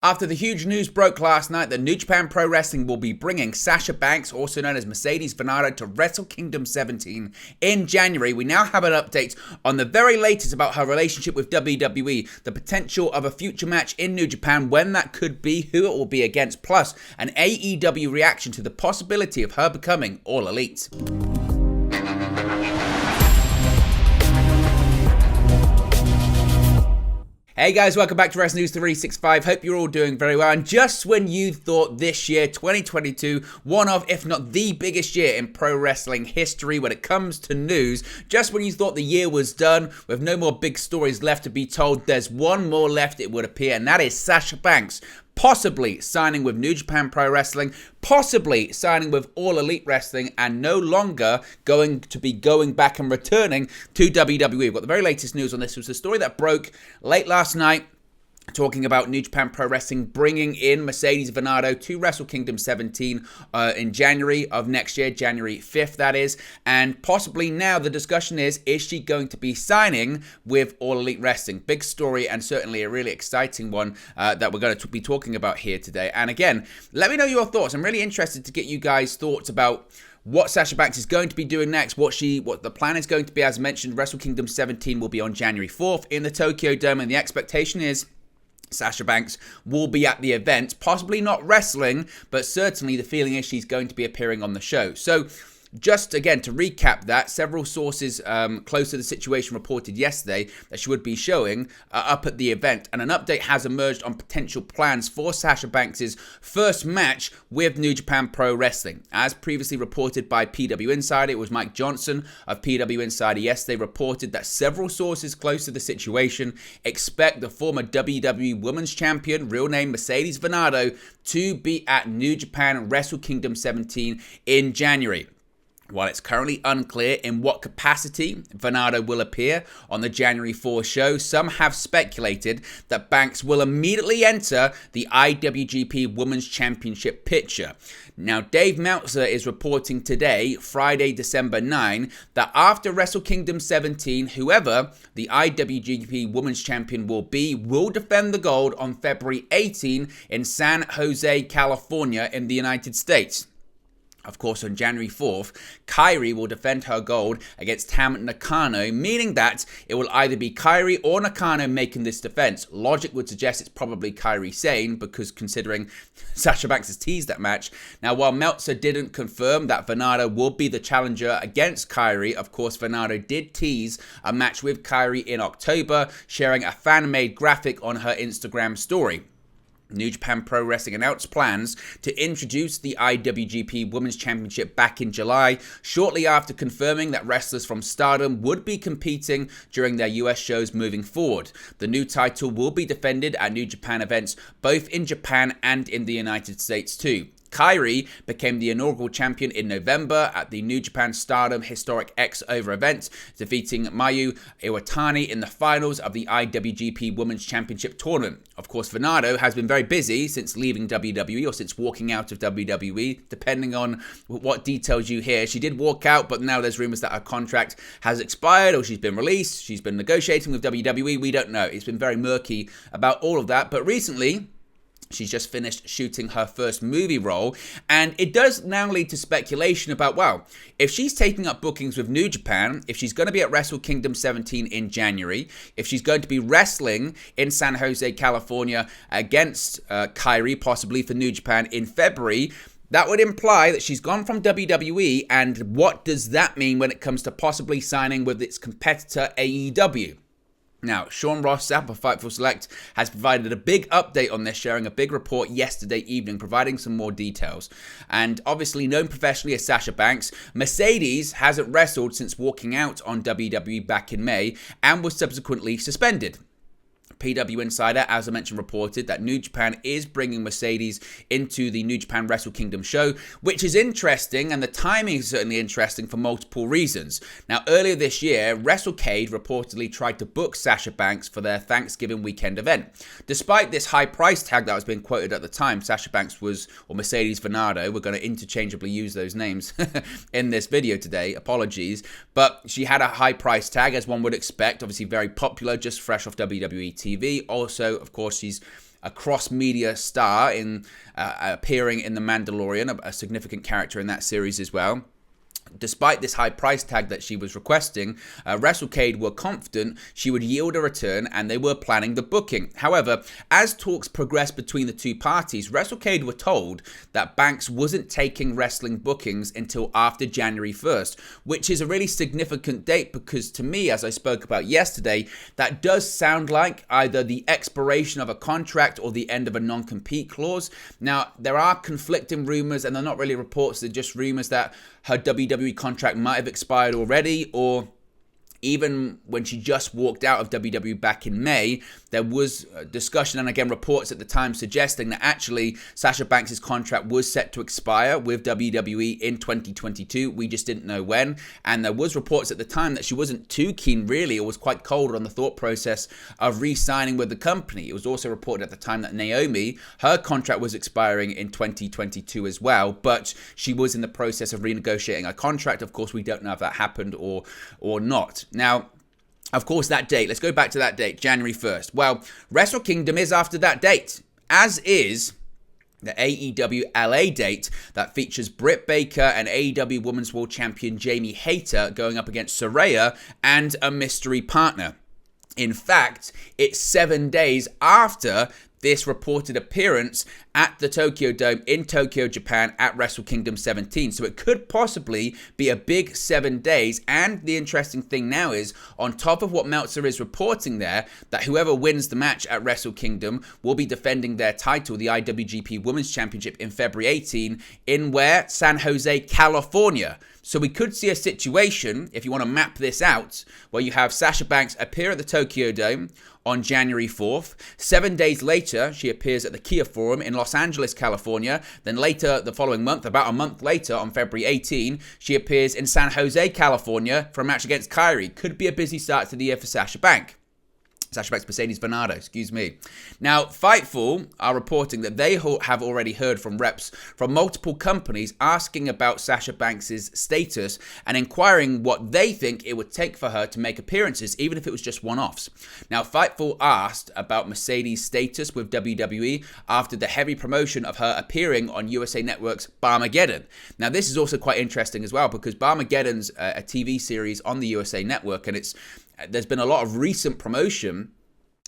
After the huge news broke last night that New Japan Pro Wrestling will be bringing Sasha Banks, also known as Mercedes Varnado, to Wrestle Kingdom 17 in January, we now have an update on the very latest about her relationship with WWE, the potential of a future match in New Japan, when that could be, who it will be against, plus an AEW reaction to the possibility of her becoming All Elite. Hey guys, welcome back to Wrestling News 365. Hope you're all doing very well. And just when you thought this year, 2022, one of, if not the biggest year in pro wrestling history when it comes to news, just when you thought the year was done with no more big stories left to be told, there's one more left, it would appear, and that is Sasha Banks possibly signing with New Japan Pro Wrestling, possibly signing with All Elite Wrestling, and no longer going back and returning to WWE. We've got the very latest news on this. It was a story that broke late last night, talking about New Japan Pro Wrestling bringing in Mercedes Varnado to Wrestle Kingdom 17 in January of next year, January 5th that is, and possibly now the discussion is she going to be signing with All Elite Wrestling? Big story, and certainly a really exciting one that we're going to be talking about here today. And again, let me know your thoughts. I'm really interested to get you guys' thoughts about what Sasha Banks is going to be doing next, what the plan is going to be. As mentioned, Wrestle Kingdom 17 will be on January 4th in the Tokyo Dome, and the expectation is Sasha Banks will be at the event, possibly not wrestling, but certainly the feeling is she's going to be appearing on the show. So just again to recap that, several sources close to the situation reported yesterday that she would be showing up at the event, and an update has emerged on potential plans for Sasha Banks' first match with New Japan Pro Wrestling. As previously reported by PW Insider, it was Mike Johnson of PW Insider yesterday reported that several sources close to the situation expect the former WWE Women's Champion, real name Mercedes Varnado, to be at New Japan Wrestle Kingdom 17 in January. While it's currently unclear in what capacity Varnado will appear on the January 4 show, some have speculated that Banks will immediately enter the IWGP Women's Championship picture. Now, Dave Meltzer is reporting today, Friday, December 9, that after Wrestle Kingdom 17, whoever the IWGP Women's Champion will be, will defend the gold on February 18 in San Jose, California in the United States. Of course, on January 4th, Kairi will defend her gold against Tam Nakano, meaning that it will either be Kairi or Nakano making this defense. Logic would suggest it's probably Kairi Sane, because considering Sasha Banks has teased that match. Now, while Meltzer didn't confirm that Varnado will be the challenger against Kairi, of course, Varnado did tease a match with Kairi in October, sharing a fan-made graphic on her Instagram story. New Japan Pro Wrestling announced plans to introduce the IWGP Women's Championship back in July, shortly after confirming that wrestlers from Stardom would be competing during their US shows moving forward. The new title will be defended at New Japan events both in Japan and in the United States too. Kairi became the inaugural champion in November at the New Japan Stardom Historic X Over event, defeating Mayu Iwatani in the finals of the IWGP Women's Championship tournament. Of course, Varnado has been very busy since leaving WWE, or since walking out of WWE, depending on what details you hear. She did walk out, but now there's rumors that her contract has expired, or she's been released. She's been negotiating with WWE. We don't know. It's been very murky about all of that. But recently, she's just finished shooting her first movie role, and it does now lead to speculation about, well, if she's taking up bookings with New Japan, if she's going to be at Wrestle Kingdom 17 in January, if she's going to be wrestling in San Jose, California against Kairi, possibly for New Japan in February, that would imply that she's gone from WWE, and what does that mean when it comes to possibly signing with its competitor AEW? Now, Sean Ross Sapp of Fightful Select has provided a big update on this, sharing a big report yesterday evening, providing some more details. And obviously known professionally as Sasha Banks, Mercedes hasn't wrestled since walking out on WWE back in May and was subsequently suspended. PW Insider, as I mentioned, reported that New Japan is bringing Mercedes into the New Japan Wrestle Kingdom show, which is interesting, and the timing is certainly interesting for multiple reasons. Now, earlier this year, WrestleCade reportedly tried to book Sasha Banks for their Thanksgiving weekend event. Despite this high price tag that was being quoted at the time, Sasha Banks was, or Mercedes Varnado, we're going to interchangeably use those names in this video today, apologies, but she had a high price tag, as one would expect, obviously very popular, just fresh off WWE TV. Also, of course, she's a cross-media star in appearing in The Mandalorian, a significant character in that series as well. Despite this high price tag that she was requesting, WrestleCade were confident she would yield a return, and they were planning the booking. However, as talks progressed between the two parties, WrestleCade were told that Banks wasn't taking wrestling bookings until after January 1st, which is a really significant date because to me, as I spoke about yesterday, that does sound like either the expiration of a contract or the end of a non-compete clause. Now, there are conflicting rumors, and they're not really reports, they're just rumors that her WWE contract might have expired already, or even when she just walked out of WWE back in May, there was discussion and again reports at the time suggesting that actually Sasha Banks' contract was set to expire with WWE in 2022. We just didn't know when. And there was reports at the time that she wasn't too keen really, or was quite cold on the thought process of re-signing with the company. It was also reported at the time that Naomi, her contract was expiring in 2022 as well, but she was in the process of renegotiating a contract. Of course, we don't know if that happened or not. Now, of course, that date, let's go back to that date, January 1st. Well, Wrestle Kingdom is after that date, as is the AEW LA date that features Britt Baker and AEW Women's World Champion Jamie Hayter going up against Saraya and a mystery partner. In fact, it's 7 days after this reported appearance at the Tokyo Dome in Tokyo, Japan at Wrestle Kingdom 17. So it could possibly be a big 7 days. And the interesting thing now is, on top of what Meltzer is reporting there, that whoever wins the match at Wrestle Kingdom will be defending their title, the IWGP Women's Championship, in February 18 in where? San Jose, California. So we could see a situation, if you want to map this out, where you have Sasha Banks appear at the Tokyo Dome on January 4th. 7 days later, she appears at the Kia Forum in Los Angeles, California. Then later, the following month, about a month later, on February 18, she appears in San Jose, California for a match against Kairi. Could be a busy start to the year for Sasha Banks. Mercedes Varnado, excuse me. Now, Fightful are reporting that they have already heard from reps from multiple companies asking about Sasha Banks' status and inquiring what they think it would take for her to make appearances, even if it was just one-offs. Now, Fightful asked about Mercedes' status with WWE after the heavy promotion of her appearing on USA Network's Barmageddon. Now, this is also quite interesting as well because Barmageddon's a TV series on the USA Network, and there's been a lot of recent promotion.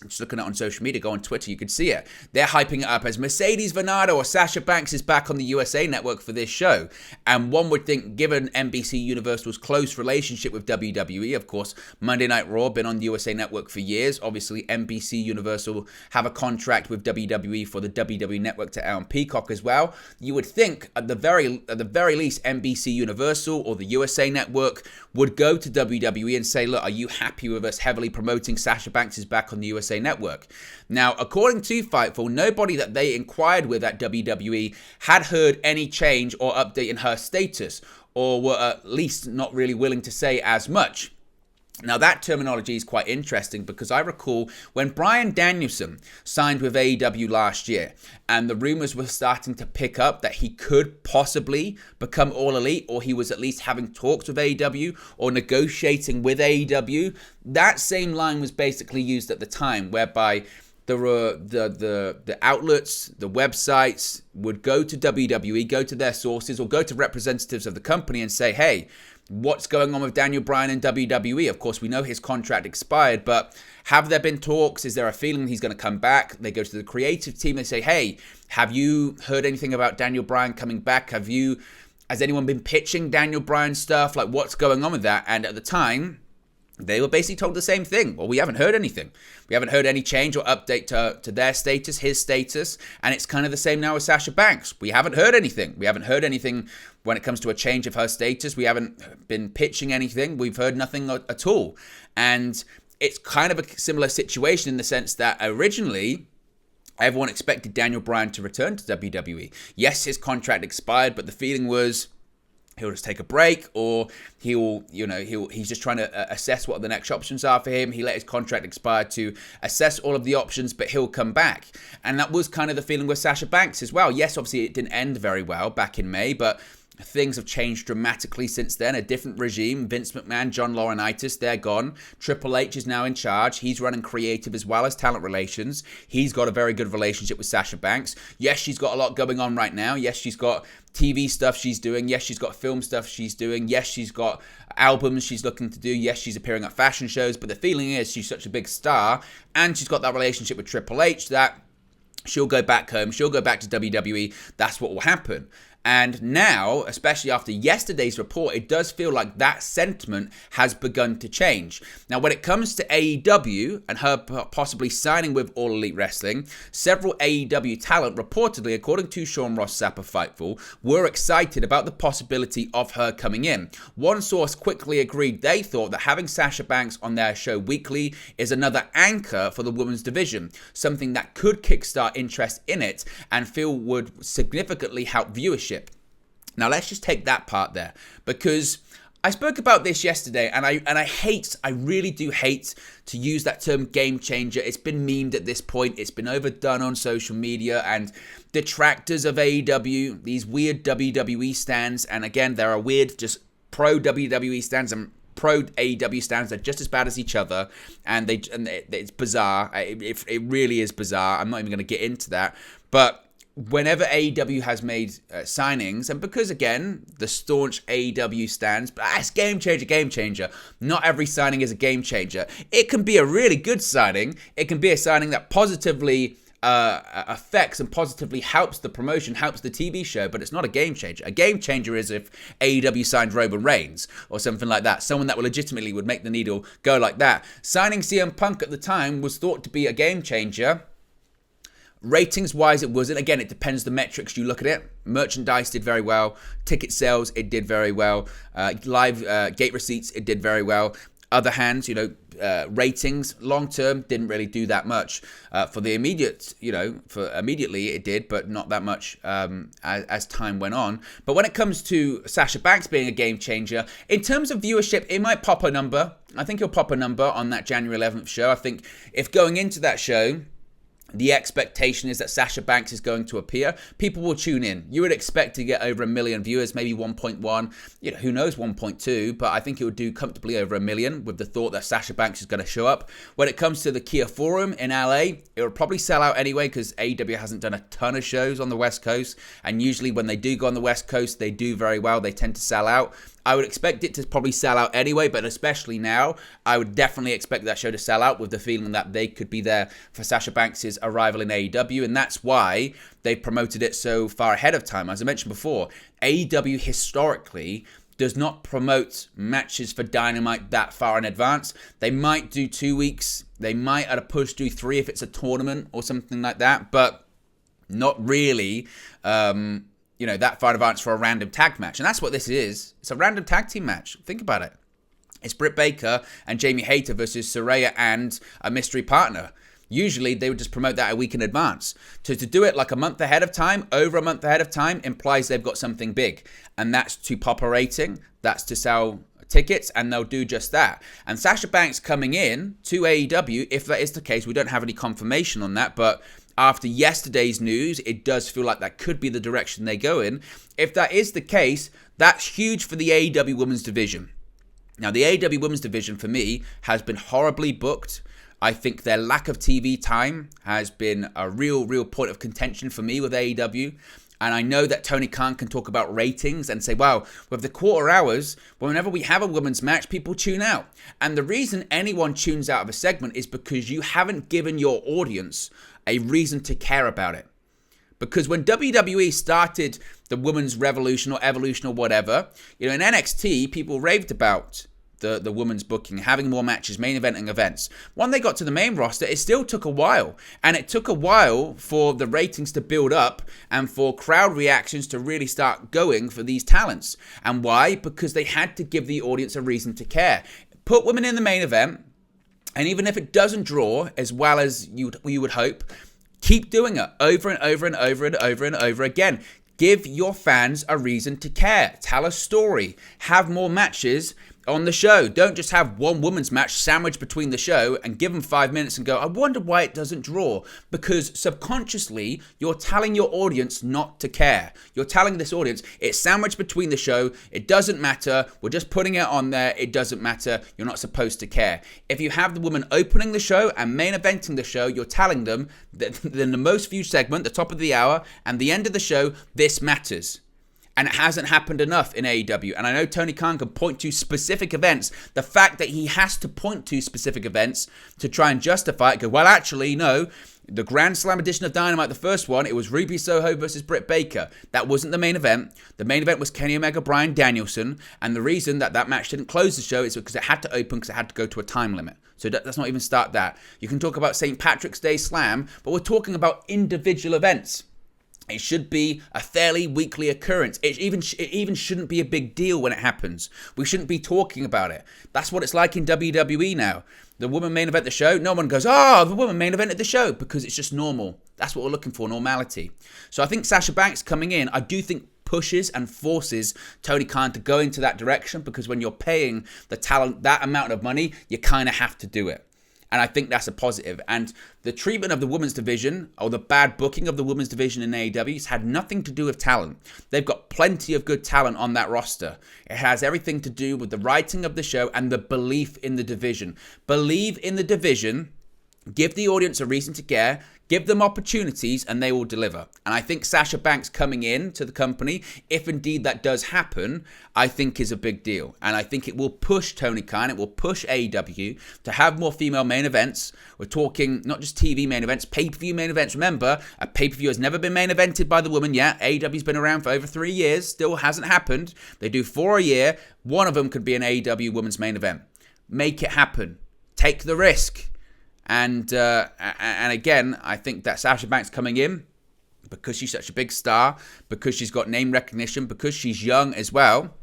Just looking at it on social media, go on Twitter, you could see it. They're hyping it up as Mercedes Varnado or Sasha Banks is back on the USA Network for this show. And one would think, given NBC Universal's close relationship with WWE, of course, Monday Night Raw, been on the USA Network for years. Obviously, NBC Universal have a contract with WWE for the WWE Network to air on Peacock as well. You would think, at the very least, NBC Universal or the USA Network would go to WWE and say, look, are you happy with us heavily promoting Sasha Banks is back on the USA Network? Now, according to Fightful, nobody that they inquired with at WWE had heard any change or update in her status, or were at least not really willing to say as much. Now, that terminology is quite interesting because I recall when Bryan Danielson signed with AEW last year and the rumors were starting to pick up that he could possibly become All Elite, or he was at least having talks with AEW or negotiating with AEW, that same line was basically used at the time, whereby the outlets, the websites would go to WWE, go to their sources, or go to representatives of the company and say, hey, what's going on with Daniel Bryan and WWE? Of course, we know his contract expired, but have there been talks? Is there a feeling he's going to come back? They go to the creative team. They say, hey, have you heard anything about Daniel Bryan coming back? Has anyone been pitching Daniel Bryan stuff? Like, what's going on with that? And at the time, they were basically told the same thing. Well, we haven't heard anything. We haven't heard any change or update to their status, his status. And it's kind of the same now with Sasha Banks. We haven't heard anything. We haven't heard anything when it comes to a change of her status. We haven't been pitching anything. We've heard nothing at all. And it's kind of a similar situation in the sense that originally, everyone expected Daniel Bryan to return to WWE. Yes, his contract expired, but the feeling was he'll just take a break, or he's just trying to assess what the next options are for him. He let his contract expire to assess all of the options, but he'll come back. And that was kind of the feeling with Sasha Banks as well. Yes, obviously it didn't end very well back in May, but things have changed dramatically since then. A different regime. Vince McMahon, John Laurinaitis, they're gone. Triple H is now in charge. He's running creative as well as talent relations. He's got a very good relationship with Sasha Banks. Yes, she's got a lot going on right now. Yes, she's got TV stuff she's doing. Yes, she's got film stuff she's doing. Yes, she's got albums she's looking to do. Yes, she's appearing at fashion shows. But the feeling is she's such a big star, and she's got that relationship with Triple H that she'll go back home. She'll go back to WWE. That's what will happen. And now, especially after yesterday's report, it does feel like that sentiment has begun to change. Now, when it comes to AEW and her possibly signing with All Elite Wrestling, several AEW talent reportedly, according to Sean Ross Sapp of Fightful, were excited about the possibility of her coming in. One source quickly agreed they thought that having Sasha Banks on their show weekly is another anchor for the women's division, something that could kickstart interest in it and feel would significantly help viewership. Now, let's just take that part there, because I spoke about this yesterday, and I really do hate to use that term game changer. It's been memed at this point. It's been overdone on social media, and detractors of AEW, these weird WWE stands, and again, there are weird just pro WWE stands and pro AEW stands. They're just as bad as each other, and it's bizarre. It really is bizarre. I'm not even going to get into that, but whenever AEW has made signings, and because, again, the staunch AEW stands, it's game changer. Not every signing is a game changer. It can be a really good signing. It can be a signing that positively affects and positively helps the promotion, helps the TV show, but it's not a game changer. A game changer is if AEW signed Roman Reigns or something like that. Someone that legitimately would make the needle go like that. Signing CM Punk at the time was thought to be a game changer. Ratings-wise, it wasn't. Again, it depends the metrics you look at it. Merchandise did very well. Ticket sales, it did very well. Live gate receipts, it did very well. Other hand, ratings long-term didn't really do that much. For the immediate, for immediately it did, but not that much as time went on. But when it comes to Sasha Banks being a game changer, in terms of viewership, it might pop a number. I think it'll pop a number on that January 11th show. I think if going into that show, the expectation is that Sasha Banks is going to appear, people will tune in. You would expect to get over 1 million viewers, maybe 1.1, who knows, 1.2, but I think it would do comfortably over 1 million with the thought that Sasha Banks is going to show up. When it comes to the Kia Forum in LA, it will probably sell out anyway because AEW hasn't done a ton of shows on the West Coast, and usually when they do go on the West Coast, they do very well. They tend to sell out. I would expect it to probably sell out anyway, but especially now, I would definitely expect that show to sell out with the feeling that they could be there for Sasha Banks' arrival in AEW, and that's why they promoted it so far ahead of time. As I mentioned before, AEW historically does not promote matches for Dynamite that far in advance. They might do 2 weeks. They might at a push do 3 if it's a tournament or something like that, but not really that far in advance for a random tag match. And that's what this is. It's a random tag team match. Think about it. It's Britt Baker and Jamie Hayter versus Saraya and a mystery partner. Usually, they would just promote that a week in advance. To do it like a month ahead of time, over a month ahead of time, implies they've got something big. And that's to pop a rating. That's to sell tickets, and they'll do just that. And Sasha Banks coming in to AEW, if that is the case, we don't have any confirmation on that, but after yesterday's news, it does feel like that could be the direction they go in. If that is the case, that's huge for the AEW Women's Division. Now, the AEW Women's Division, for me, has been horribly booked. I think their lack of TV time has been a real point of contention for me with AEW. And I know that Tony Khan can talk about ratings and say, wow, with the quarter hours, whenever we have a women's match, people tune out. And the reason anyone tunes out of a segment is because you haven't given your audience a reason to care about it. Because when WWE started the women's revolution or evolution or whatever, in NXT, people raved about the women's booking, having more matches, main eventing events. When they got to the main roster, it still took a while. And it took a while for the ratings to build up and for crowd reactions to really start going for these talents. And why? Because they had to give the audience a reason to care. Put women in the main event, and even if it doesn't draw as well as you would hope, keep doing it over and over and over and over and over again. Give your fans a reason to care. Tell a story. Have more matches on the show. Don't just have one women's match sandwiched between the show and give them 5 minutes and go, I wonder why it doesn't draw. Because subconsciously, you're telling your audience not to care. You're telling this audience, it's sandwiched between the show. It doesn't matter. We're just putting it on there. It doesn't matter. You're not supposed to care. If you have the woman opening the show and main eventing the show, you're telling them that in the most viewed segment, the top of the hour, and the end of the show, this matters. And it hasn't happened enough in AEW. And I know Tony Khan can point to specific events. The fact that he has to point to specific events to try and justify it, go, well, actually, no. The Grand Slam edition of Dynamite, the first one, it was Ruby Soho versus Britt Baker. That wasn't the main event. The main event was Kenny Omega, Bryan Danielson. And the reason that that match didn't close the show is because it had to open because it had to go to a time limit. So let's not even start that. You can talk about St. Patrick's Day Slam, but we're talking about individual events. It should be a fairly weekly occurrence. It even shouldn't be a big deal when it happens. We shouldn't be talking about it. That's what it's like in WWE now. The woman main event the show, no one goes, oh, the woman main evented the show, because it's just normal. That's what we're looking for, normality. So I think Sasha Banks coming in, I do think pushes and forces Tony Khan to go into that direction, because when you're paying the talent that amount of money, you kind of have to do it. And I think that's a positive. And the treatment of the women's division, or the bad booking of the women's division in AEW, has had nothing to do with talent. They've got plenty of good talent on that roster. It has everything to do with the writing of the show and the belief in the division. Believe in the division. Give the audience a reason to care, give them opportunities, and they will deliver. And I think Sasha Banks coming in to the company, if indeed that does happen, I think is a big deal. And I think it will push Tony Khan, it will push AEW to have more female main events. We're talking not just TV main events, pay-per-view main events. Remember, a pay-per-view has never been main evented by the woman yet. AEW's been around for over 3 years, still hasn't happened. They do 4 a year. One of them could be an AEW women's main event. Make it happen. Take the risk. And again, I think that Sasha Banks coming in, because she's such a big star, because she's got name recognition, because she's young as well,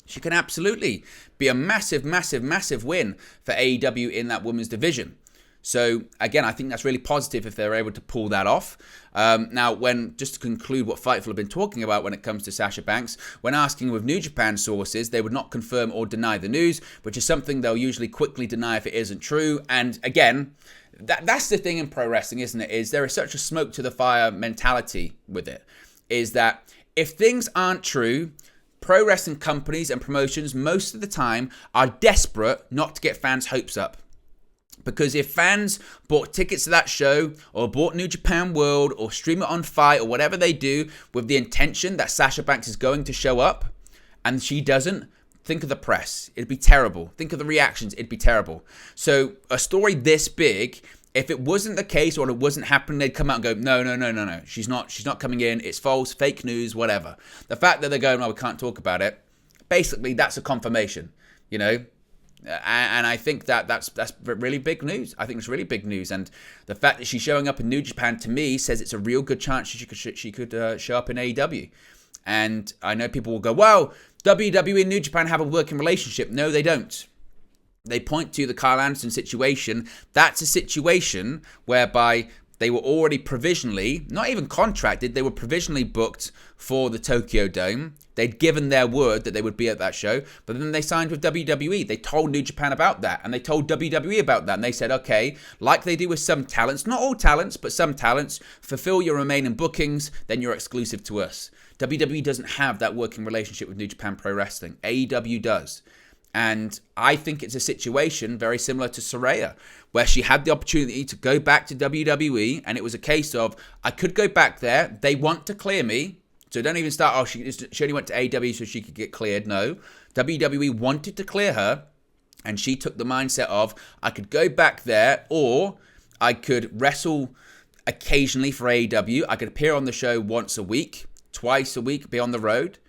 she can absolutely be a massive, massive, massive win for AEW in that women's division. So again, I think that's really positive if they're able to pull that off. Now, just to conclude what Fightful have been talking about when it comes to Sasha Banks, when asking with New Japan sources, they would not confirm or deny the news, which is something they'll usually quickly deny if it isn't true. And again, that's the thing in pro wrestling, isn't it? Is there is such a smoke to the fire mentality with it, is that if things aren't true, pro wrestling companies and promotions most of the time are desperate not to get fans' hopes up. Because if fans bought tickets to that show, or bought New Japan World, or stream it on Fight, or whatever they do, with the intention that Sasha Banks is going to show up, and she doesn't, think of the press. It'd be terrible. Think of the reactions. It'd be terrible. So a story this big, if it wasn't the case, or it wasn't happening, they'd come out and go, no. She's not coming in. It's false, fake news, whatever. The fact that they're going, we can't talk about it, basically that's a confirmation, you know? And I think that's really big news. I think it's really big news. And the fact that she's showing up in New Japan, to me, says it's a real good chance she could show up in AEW. And I know people will go, well, WWE and New Japan have a working relationship. No, they don't. They point to the Kyle Anderson situation. That's a situation whereby they were already provisionally, not even contracted, they were provisionally booked for the Tokyo Dome. They'd given their word that they would be at that show, but then they signed with WWE. They told New Japan about that, and they told WWE about that, and they said, okay, like they do with some talents, not all talents, but some talents, fulfill your remaining bookings, then you're exclusive to us. WWE doesn't have that working relationship with New Japan Pro Wrestling. AEW does. And I think it's a situation very similar to Saraya, where she had the opportunity to go back to WWE, and it was a case of, I could go back there, they want to clear me, so don't even start, she only went to AEW so she could get cleared. No, WWE wanted to clear her, and she took the mindset of, I could go back there, or I could wrestle occasionally for AEW, I could appear on the show once a week, twice a week, be on the road.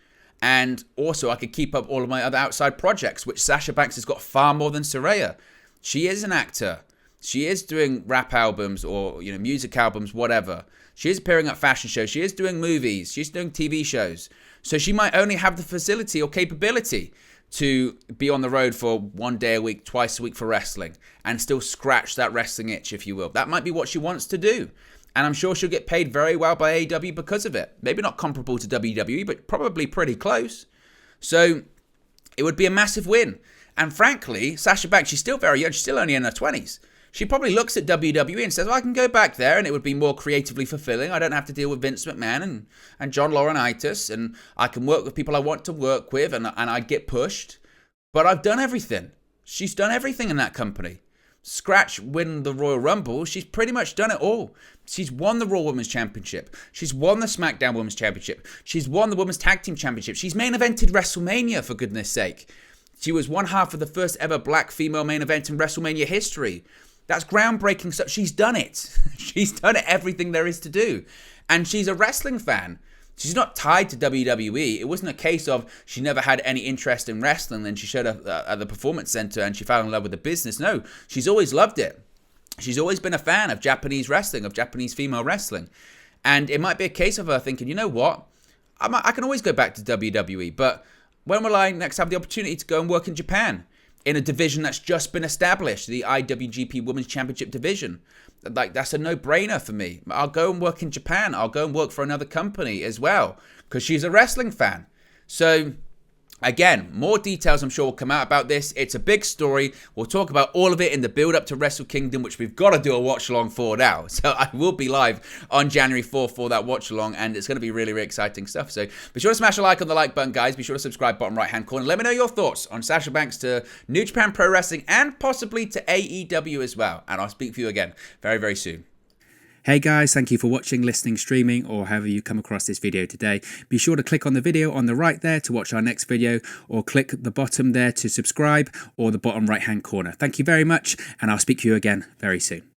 And also, I could keep up all of my other outside projects, which Sasha Banks has got far more than Saraya. She is an actor. She is doing rap albums or, music albums, whatever. She is appearing at fashion shows. She is doing movies. She's doing TV shows. So she might only have the facility or capability to be on the road for 1 day a week, twice a week for wrestling, and still scratch that wrestling itch, if you will. That might be what she wants to do. And I'm sure she'll get paid very well by AEW because of it. Maybe not comparable to WWE, but probably pretty close. So it would be a massive win. And frankly, Sasha Banks, she's still very young. She's still only in her 20s. She probably looks at WWE and says, well, I can go back there and it would be more creatively fulfilling. I don't have to deal with Vince McMahon and John Laurinaitis, and I can work with people I want to work with, and I get pushed. But I've done everything. She's done everything in that company. Scratch win the Royal Rumble, she's pretty much done it all. She's won the Raw Women's Championship. She's won the SmackDown Women's Championship. She's won the Women's Tag Team Championship. She's main evented WrestleMania, for goodness sake. She was one half of the first ever black female main event in WrestleMania history. That's groundbreaking stuff. She's done it. She's done everything there is to do. And she's a wrestling fan. She's not tied to WWE. It wasn't a case of she never had any interest in wrestling, then she showed up at the Performance Center and she fell in love with the business. No, she's always loved it. She's always been a fan of Japanese wrestling, of Japanese female wrestling. And it might be a case of her thinking, you know what? I can always go back to WWE, but when will I next have the opportunity to go and work in Japan? In a division that's just been established, the IWGP Women's Championship division. Like, that's a no-brainer for me. I'll go and work in Japan. I'll go and work for another company as well, because she's a wrestling fan. So, again, more details I'm sure will come out about this. It's a big story. We'll talk about all of it in the build-up to Wrestle Kingdom, which we've got to do a watch-along for now. So I will be live on January 4th for that watch-along, and it's going to be really, really exciting stuff. So be sure to smash a like on the like button, guys. Be sure to subscribe, bottom right-hand corner. Let me know your thoughts on Sasha Banks to New Japan Pro Wrestling and possibly to AEW as well. And I'll speak for you again very, very soon. Hey guys, thank you for watching, listening, streaming, or however you come across this video today. Be sure to click on the video on the right there to watch our next video, or click the bottom there to subscribe, or the bottom right hand corner. Thank you very much, and I'll speak to you again very soon.